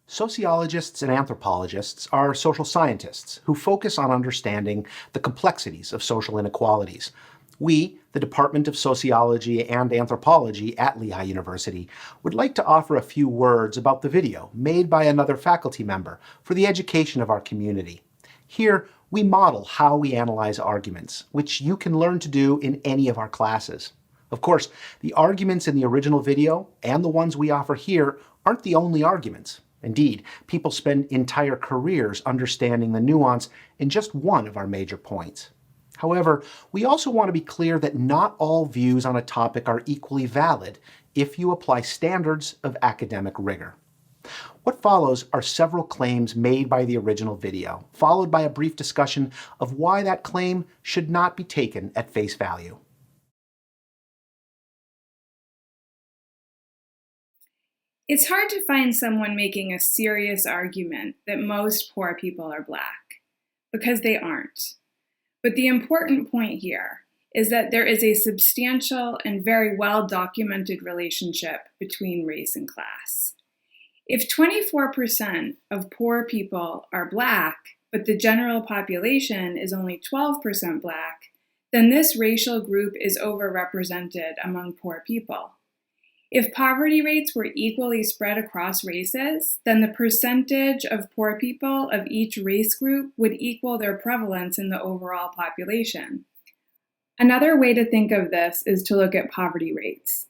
Sociologists and anthropologists are social scientists who focus on understanding the complexities of social inequalities. We, the Department of Sociology and Anthropology at Lehigh University, would like to offer a few words about the video made by another faculty member for the education of our community. Here, we model how we analyze arguments, which you can learn to do in any of our classes. Of course, the arguments in the original video and the ones we offer here aren't the only arguments. Indeed, people spend entire careers understanding the nuance in just one of our major points. However, we also want to be clear that not all views on a topic are equally valid if you apply standards of academic rigor. What follows are several claims made by the original video, followed by a brief discussion of why that claim should not be taken at face value. It's hard to find someone making a serious argument that most poor people are Black, because they aren't. But the important point here is that there is a substantial and very well-documented relationship between race and class. If 24% of poor people are Black, but the general population is only 12% Black, then this racial group is overrepresented among poor people. If poverty rates were equally spread across races, then the percentage of poor people of each race group would equal their prevalence in the overall population. Another way to think of this is to look at poverty rates.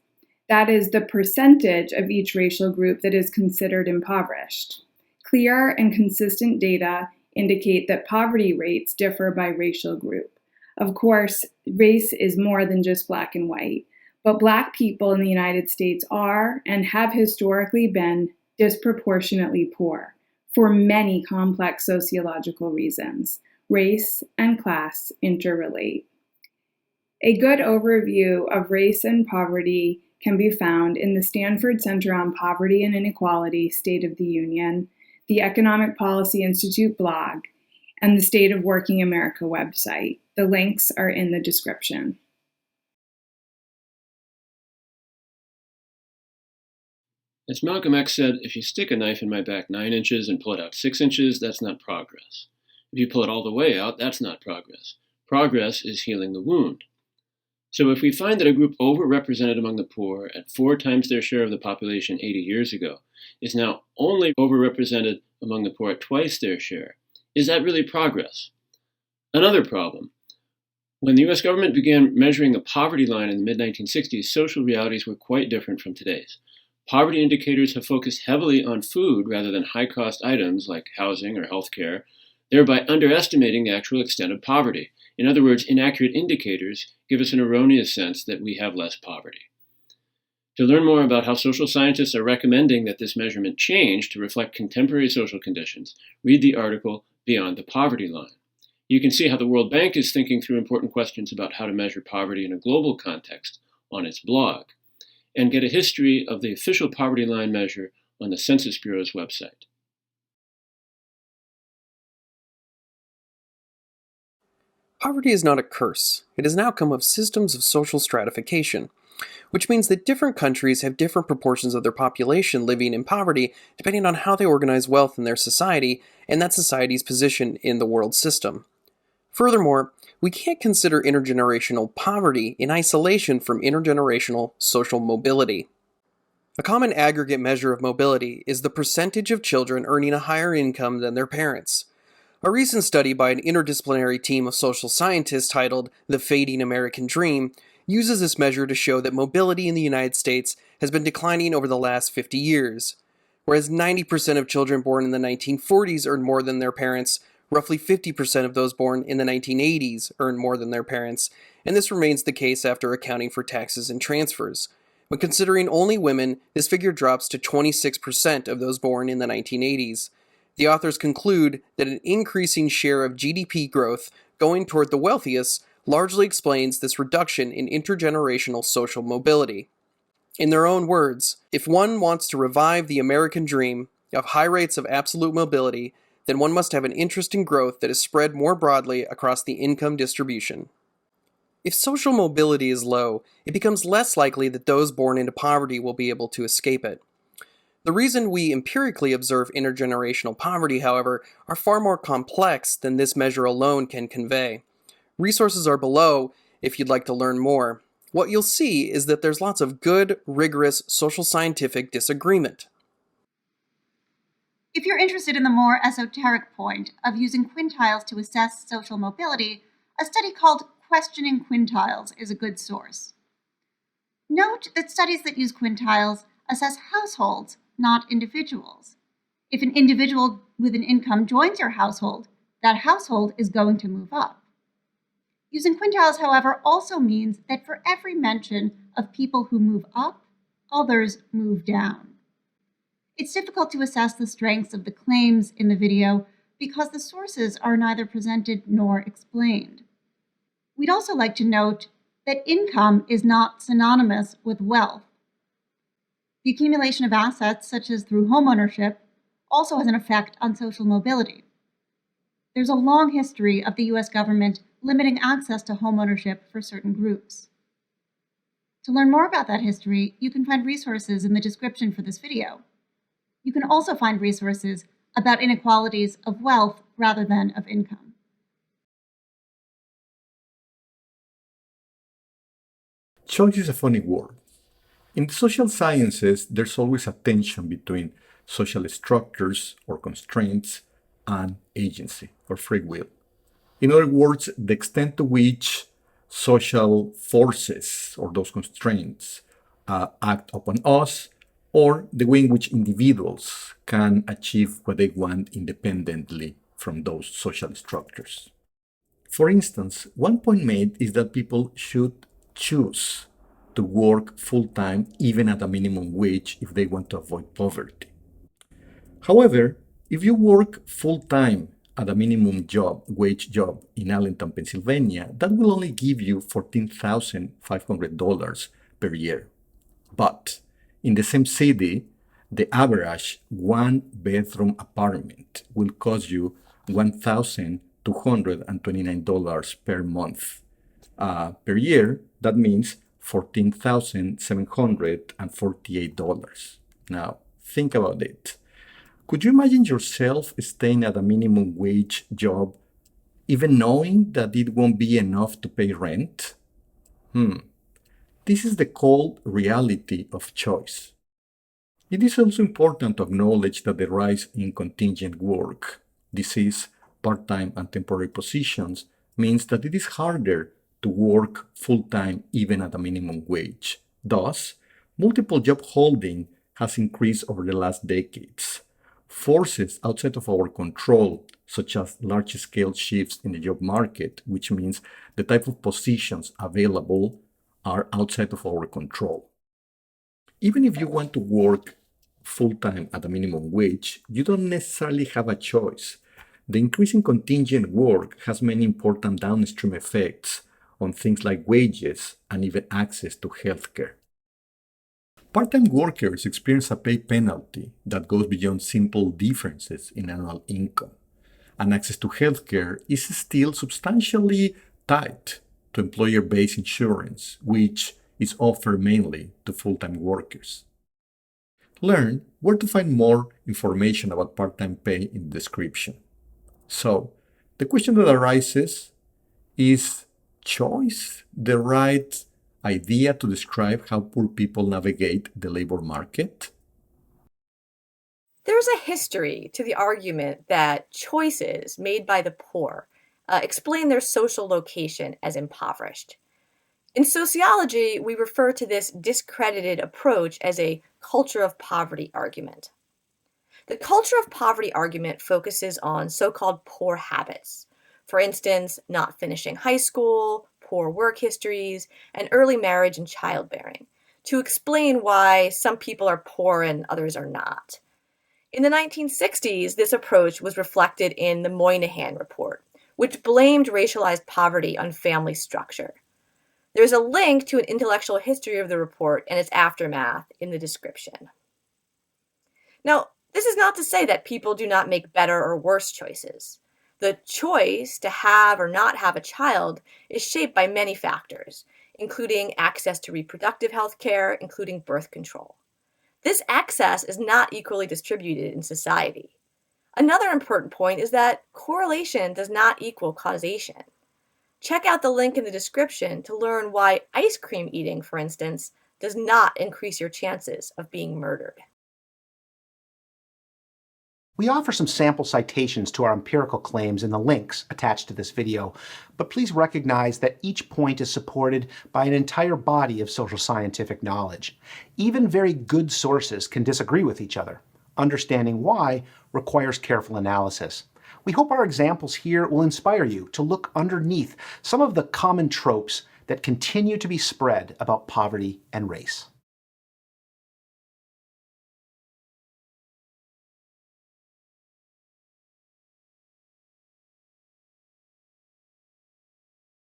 That is the percentage of each racial group that is considered impoverished. Clear and consistent data indicate that poverty rates differ by racial group. Of course, race is more than just Black and white. But Black people in the United States are and have historically been disproportionately poor for many complex sociological reasons. Race and class interrelate. A good overview of race and poverty can be found in the Stanford Center on Poverty and Inequality State of the Union, the Economic Policy Institute blog, and the State of Working America website. The links are in the description. As Malcolm X said, if you stick a knife in my back 9 inches and pull it out 6 inches, that's not progress. If you pull it all the way out, that's not progress. Progress is healing the wound. So if we find that a group overrepresented among the poor at 4 times their share of the population 80 years ago is now only overrepresented among the poor at twice their share, is that really progress? Another problem. When the US government began measuring the poverty line in the mid-1960s, social realities were quite different from today's. Poverty indicators have focused heavily on food rather than high-cost items like housing or healthcare, thereby underestimating the actual extent of poverty. In other words, inaccurate indicators give us an erroneous sense that we have less poverty. To learn more about how social scientists are recommending that this measurement change to reflect contemporary social conditions, read the article Beyond the Poverty Line. You can see how the World Bank is thinking through important questions about how to measure poverty in a global context on its blog, and get a history of the official poverty line measure on the Census Bureau's website. Poverty is not a curse. It is an outcome of systems of social stratification, which means that different countries have different proportions of their population living in poverty depending on how they organize wealth in their society and that society's position in the world system. Furthermore, we can't consider intergenerational poverty in isolation from intergenerational social mobility. A common aggregate measure of mobility is the percentage of children earning a higher income than their parents. A recent study by an interdisciplinary team of social scientists titled The Fading American Dream uses this measure to show that mobility in the United States has been declining over the last 50 years. Whereas 90% of children born in the 1940s earned more than their parents, roughly 50% of those born in the 1980s earned more than their parents, and this remains the case after accounting for taxes and transfers. When considering only women, this figure drops to 26% of those born in the 1980s. The authors conclude that an increasing share of GDP growth going toward the wealthiest largely explains this reduction in intergenerational social mobility. In their own words, if one wants to revive the American dream of high rates of absolute mobility, then one must have an interest in growth that is spread more broadly across the income distribution. If social mobility is low, it becomes less likely that those born into poverty will be able to escape it. The reason we empirically observe intergenerational poverty, however, are far more complex than this measure alone can convey. Resources are below if you'd like to learn more. What you'll see is that there's lots of good, rigorous social scientific disagreement. If you're interested in the more esoteric point of using quintiles to assess social mobility, a study called Questioning Quintiles is a good source. Note that studies that use quintiles assess households, not individuals. If an individual with an income joins your household, that household is going to move up. Using quintiles, however, also means that for every mention of people who move up, others move down. It's difficult to assess the strengths of the claims in the video because the sources are neither presented nor explained. We'd also like to note that income is not synonymous with wealth. The accumulation of assets, such as through homeownership, also has an effect on social mobility. There's a long history of the US government limiting access to homeownership for certain groups. To learn more about that history, you can find resources in the description for this video. You can also find resources about inequalities of wealth rather than of income. Choice is a funny word. In the social sciences, there's always a tension between social structures or constraints and agency or free will. In other words, the extent to which social forces or those constraints act upon us, or the way in which individuals can achieve what they want independently from those social structures. For instance, one point made is that people should choose to work full-time even at a minimum wage if they want to avoid poverty. However, if you work full-time at a minimum wage job in Allentown, Pennsylvania, that will only give you $14,500 per year. But in the same city, the average one-bedroom apartment will cost you $1,229 per month. Per year, that means $14,748. Now, think about it. Could you imagine yourself staying at a minimum wage job, even knowing that it won't be enough to pay rent? This is the cold reality of choice. It is also important to acknowledge that the rise in contingent work, this is part-time and temporary positions, means that it is harder to work full-time even at a minimum wage. Thus, multiple job holding has increased over the last decades. Forces outside of our control, such as large-scale shifts in the job market, which means the type of positions available are outside of our control. Even if you want to work full-time at a minimum wage, you don't necessarily have a choice. The increase in contingent work has many important downstream effects on things like wages and even access to healthcare. Part-time workers experience a pay penalty that goes beyond simple differences in annual income, and access to healthcare is still substantially tied to employer-based insurance, which is offered mainly to full-time workers. Learn where to find more information about part-time pay in the description. So, the question that arises is choice the right idea to describe how poor people navigate the labor market? There's a history to the argument that choices made by the poor explain their social location as impoverished. In sociology, we refer to this discredited approach as a culture of poverty argument. The culture of poverty argument focuses on so-called poor habits. For instance, not finishing high school, poor work histories, and early marriage and childbearing, to explain why some people are poor and others are not. In the 1960s, this approach was reflected in the Moynihan Report, which blamed racialized poverty on family structure. There's a link to an intellectual history of the report and its aftermath in the description. Now, this is not to say that people do not make better or worse choices. The choice to have or not have a child is shaped by many factors, including access to reproductive health care, including birth control. This access is not equally distributed in society. Another important point is that correlation does not equal causation. Check out the link in the description to learn why ice cream eating, for instance, does not increase your chances of being murdered. We offer some sample citations to our empirical claims in the links attached to this video, but please recognize that each point is supported by an entire body of social scientific knowledge. Even very good sources can disagree with each other. Understanding why requires careful analysis. We hope our examples here will inspire you to look underneath some of the common tropes that continue to be spread about poverty and race.